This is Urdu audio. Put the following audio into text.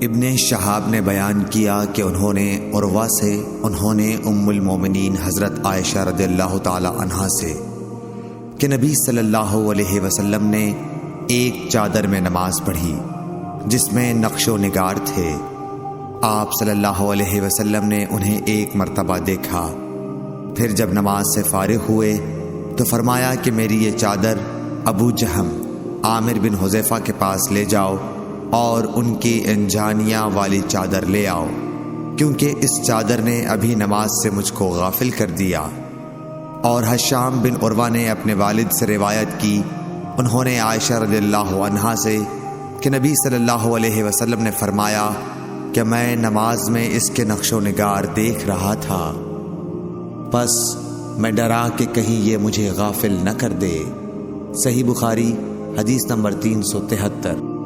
ابن شہاب نے بیان کیا کہ انہوں نے عروہ سے ام المومنین حضرت عائشہ رضی اللہ تعالی عنہا سے کہ نبی صلی اللہ علیہ وسلم نے ایک چادر میں نماز پڑھی جس میں نقش و نگار تھے۔ آپ صلی اللہ علیہ وسلم نے انہیں ایک مرتبہ دیکھا، پھر جب نماز سے فارغ ہوئے تو فرمایا کہ میری یہ چادر ابو جہم عامر بن حذیفہ کے پاس لے جاؤ اور ان کی انجانیاں والی چادر لے آؤ، کیونکہ اس چادر نے ابھی نماز سے مجھ کو غافل کر دیا۔ اور ہشام بن عروہ نے اپنے والد سے روایت کی، انہوں نے عائشہ رضی اللہ عنہا سے کہ نبی صلی اللہ علیہ وسلم نے فرمایا کہ میں نماز میں اس کے نقش و نگار دیکھ رہا تھا، پس میں ڈرا کہ کہیں یہ مجھے غافل نہ کر دے۔ صحیح بخاری حدیث نمبر 373۔